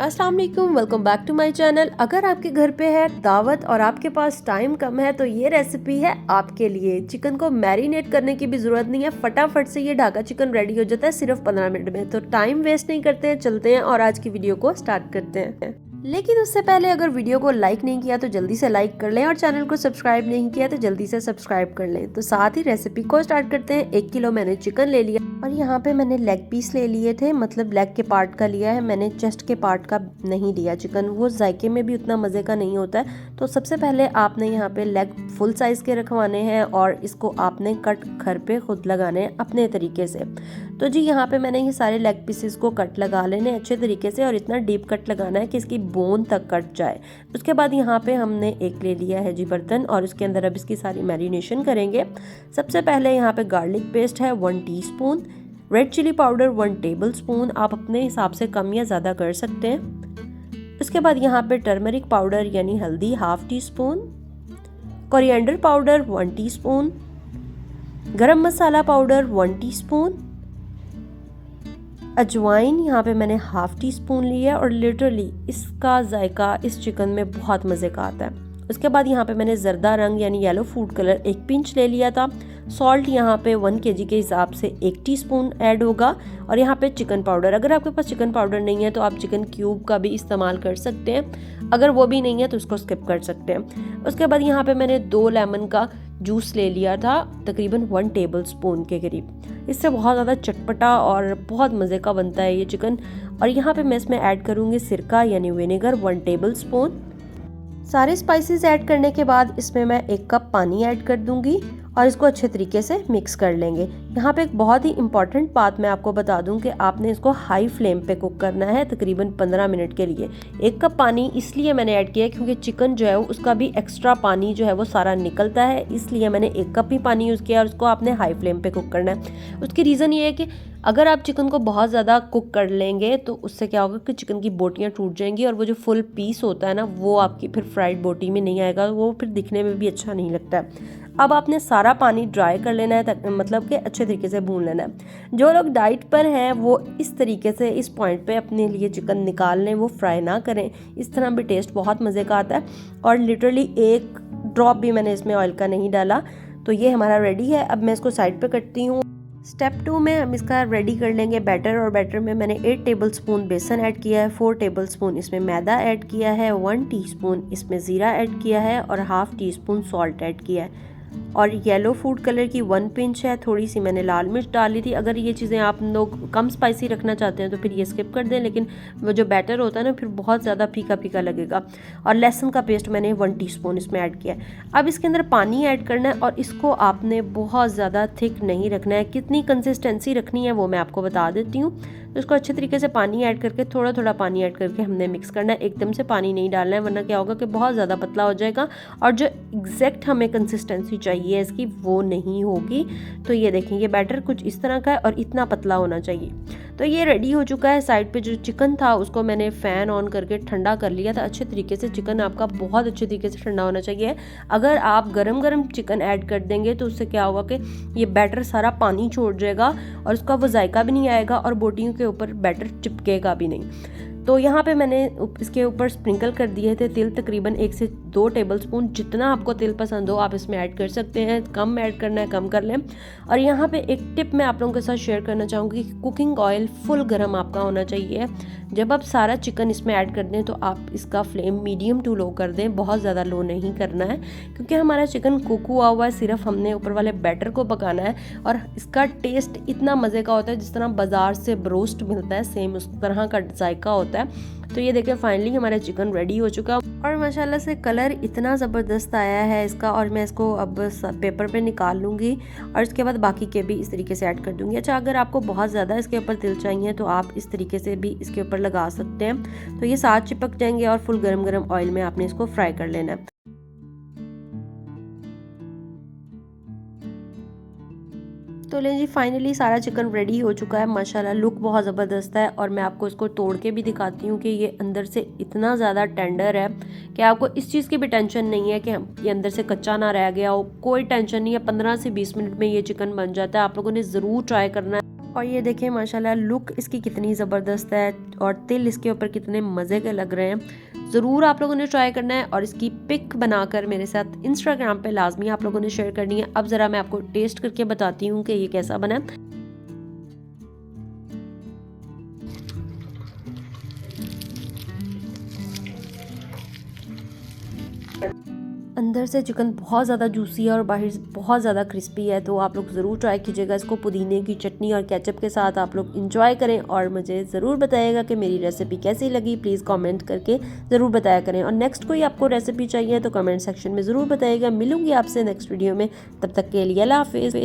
अस्सलाम वालेकुम, welcome back to my channel. अगर आपके घर पे है दावत और आपके पास टाइम कम है तो ये रेसिपी है आपके लिए। चिकन को मैरिनेट करने की भी ज़रूरत नहीं है, फटाफट से ये ढाका चिकन रेडी हो जाता है सिर्फ 15 मिनट में। तो टाइम वेस्ट नहीं करते हैं, चलते हैं और आज की वीडियो को स्टार्ट करते हैं। लेकिन उससे पहले अगर वीडियो को लाइक नहीं किया तो जल्दी से लाइक कर लें और चैनल को सब्सक्राइब नहीं किया तो जल्दी से सब्सक्राइब कर लें। तो साथ ही रेसिपी को स्टार्ट करते हैं। 1 किलो मैंने चिकन ले लिया और यहाँ पे मैंने लेग पीस ले लिए थे, मतलब लेग के पार्ट का लिया है मैंने, चेस्ट के पार्ट का नहीं लिया। चिकन वो जायके में भी उतना मज़े का नहीं होता है। तो सबसे पहले आपने यहाँ पे लेग फुल साइज़ के रखवाने हैं और इसको आपने कट घर पे खुद लगाने हैं अपने तरीके से। तो जी यहाँ पे मैंने ये सारे लेग पीसेस को कट लगा लेने अच्छे तरीके से और इतना डीप कट लगाना है कि इसकी बोन तक कट जाए। उसके बाद यहाँ पे हमने एक ले लिया है जी बर्तन और उसके अंदर अब इसकी सारी मैरिनेशन करेंगे। सबसे पहले यहाँ पे गार्लिक पेस्ट है 1 teaspoon, red chilli powder 1 tablespoon, आप अपने हिसाब से कम या ज़्यादा कर सकते हैं। उसके बाद यहाँ पे टर्मरिक पाउडर यानी हल्दी 1/2 टीस्पून, कोरिएंडर पाउडर 1 टीस्पून, गरम मसाला पाउडर 1 टीस्पून, अजवाइन यहाँ पे मैंने 1/2 टीस्पून लिया और लिटरली इसका जायका इस चिकन में बहुत मज़े का आता है। उसके बाद यहाँ पे मैंने जर्दा रंग यानी येलो फूड कलर 1 पिंच ले लिया था। सॉल्ट यहाँ पे 1 kg के हिसाब से 1 टीस्पून ऐड होगा। और यहाँ पे चिकन पाउडर, अगर आपके पास चिकन पाउडर नहीं है तो आप चिकन क्यूब का भी इस्तेमाल कर सकते हैं, अगर वो भी नहीं है तो उसको स्किप कर सकते हैं। उसके बाद यहाँ पे मैंने 2 लेमन का जूस ले लिया था, तकरीबन 1 टेबल स्पून के करीब। इससे बहुत ज़्यादा चटपटा और बहुत मज़े का बनता है ये चिकन। और यहाँ पे मैं इसमें ऐड करूँगी सिरका यानी विनेगर 1 टेबल स्पून। सारे स्पाइसेस ऐड करने के बाद इसमें मैं 1 कप पानी ऐड कर दूंगी और इसको अच्छे तरीके से मिक्स कर लेंगे। यहाँ पे एक बहुत ही इम्पॉर्टेंट बात मैं आपको बता दूं कि आपने इसको हाई फ्लेम पे कुक करना है तकरीबन 15 मिनट के लिए। 1 कप पानी इसलिए मैंने ऐड किया है क्योंकि चिकन जो है उसका भी एक्स्ट्रा पानी जो है वो सारा निकलता है, इसलिए मैंने 1 कप ही पानी यूज़ किया और उसको आपने हाई फ्लेम पे कुक करना है। उसकी रीज़न ये है कि अगर आप चिकन को बहुत ज़्यादा कुक कर लेंगे तो उससे क्या होगा कि चिकन की बोटियाँ टूट जाएंगी और वो जो फुल पीस होता है ना वो आपकी फिर फ्राइड बोटी में नहीं आएगा, वो फिर दिखने में भी अच्छा नहीं लगता है। अब आपने सारा पानी ड्राई कर लेना है, मतलब कि अच्छे तरीके से भून लेना है। जो लोग डाइट पर हैं वो इस तरीके से इस पॉइंट पे अपने लिए चिकन निकाल लें, वो फ्राई ना करें, इस तरह भी टेस्ट बहुत मज़े का आता है। और लिटरली 1 ड्रॉप भी मैंने इसमें ऑयल का नहीं डाला। तो ये हमारा रेडी है। अब मैं इसको साइड पे करती हूँ। स्टेप 2 में हम इसका रेडी कर लेंगे बैटर, और बैटर में मैंने 8 टेबल स्पून बेसन ऐड किया है, 4 टेबल स्पून इसमें मैदा ऐड किया है, 1 टीस्पून इसमें ज़ीरा ऐड किया है और 1/2 टीस्पून सॉल्ट ऐड किया है। और येलो फूड कलर की 1 पिंच है, थोड़ी सी मैंने लाल मिर्च डाली थी। अगर ये चीज़ें आप लोग कम स्पाइसी रखना चाहते हैं तो फिर ये स्किप कर दें, लेकिन वो जो बैटर होता है ना फिर बहुत ज़्यादा फीका फीका लगेगा। और लहसुन का पेस्ट मैंने 1 टीस्पून इसमें ऐड किया है। अब इसके अंदर पानी ऐड करना है और इसको आपने बहुत ज़्यादा थिक नहीं रखना है। कितनी कंसिस्टेंसी रखनी है वो मैं आपको बता देती हूँ। तो इसको अच्छे तरीके से पानी ऐड करके थोड़ा थोड़ा पानी ऐड करके हमने मिक्स करना है। एकदम से पानी नहीं डालना है वरना क्या होगा कि बहुत ज़्यादा पतला हो जाएगा और जो एग्जैक्ट हमें कंसिस्टेंसी चाहिए इसकी वो नहीं होगी। तो ये देखें, ये बैटर कुछ इस तरह का है और इतना पतला होना चाहिए। तो ये रेडी हो चुका है। साइड पे जो चिकन था उसको मैंने फ़ैन ऑन करके ठंडा कर लिया था अच्छे तरीके से। चिकन आपका बहुत अच्छे तरीके से ठंडा होना चाहिए। अगर आप गरम गरम चिकन ऐड कर देंगे तो उससे क्या होगा कि ये बैटर सारा पानी छोड़ जाएगा और उसका वो जायका भी नहीं आएगा और बोटियों के ऊपर बैटर चिपकेगा भी नहीं। तो यहाँ पे मैंने इसके ऊपर स्प्रिंकल कर दिए थे तिल, तकरीबन 1 से 2 टेबल स्पून। जितना आपको तिल पसंद हो आप इसमें ऐड कर सकते हैं, कम ऐड करना है कम कर लें। और यहाँ पे एक टिप मैं आप लोगों के साथ शेयर करना चाहूँगी कि कुकिंग ऑयल फुल गर्म आपका होना चाहिए। जब आप सारा चिकन इसमें ऐड कर दें तो आप इसका फ्लेम मीडियम टू लो कर दें, बहुत ज़्यादा लो नहीं करना है क्योंकि हमारा चिकन कुक हुआ हुआ है, सिर्फ हमने ऊपर वाले बैटर को पकाना है। और इसका टेस्ट इतना मज़े का होता है जिस तरह बाज़ार से ब्रोस्ट मिलता है सेम उस तरह का जायका होता है। तो ये देखिए फाइनली हमारा चिकन रेडी हो चुका और माशाल्लाह से कलर इतना ज़बरदस्त आया है इसका। और मैं इसको अब पेपर पे निकाल लूँगी और इसके बाद बाकी के भी इस तरीके से ऐड कर दूँगी। अच्छा, अगर आपको बहुत ज़्यादा इसके ऊपर तिल चाहिए तो आप इस तरीके से भी इसके ऊपर लगा सकते हैं। तो ये साथ चिपक जाएंगे और फुल गरम गरम ऑयल में आपने इसको फ्राई कर लेना है। तो लें जी, फाइनली सारा चिकन रेडी हो चुका है। माशाल्लाह लुक बहुत ज़बरदस्त है और मैं आपको इसको तोड़ के भी दिखाती हूँ कि ये अंदर से इतना ज़्यादा टेंडर है कि आपको इस चीज़ की भी टेंशन नहीं है कि ये अंदर से कच्चा ना रह गया हो। कोई टेंशन नहीं है, 15 से 20 मिनट में ये चिकन बन जाता है। आप लोगों ने ज़रूर ट्राई करना है। और ये देखें माशाल्लाह लुक इसकी कितनी ज़बरदस्त है और तिल इसके ऊपर कितने मज़े के लग रहे हैं। ज़रूर आप लोगों ने ट्राई करना है और इसकी पिक बनाकर मेरे साथ इंस्टाग्राम पे लाजमी आप लोगों ने शेयर करनी है। अब ज़रा मैं आपको टेस्ट करके बताती हूँ कि ये कैसा बना है। अंदर से चिकन बहुत ज़्यादा जूसी है और बाहर से बहुत ज़्यादा क्रिस्पी है, तो आप लोग ज़रूर ट्राई कीजिएगा इसको। पुदीने की चटनी और केचप के साथ आप लोग इंजॉय करें और मुझे ज़रूर बताइएगा कि मेरी रेसिपी कैसी लगी। प्लीज़ कमेंट करके ज़रूर बताया करें और नेक्स्ट कोई आपको रेसिपी चाहिए तो कमेंट सेक्शन में ज़रूर बताइएगा। मिलूंगी आपसे नेक्स्ट वीडियो में, तब तक के लिए अल्लाह हाफिज़।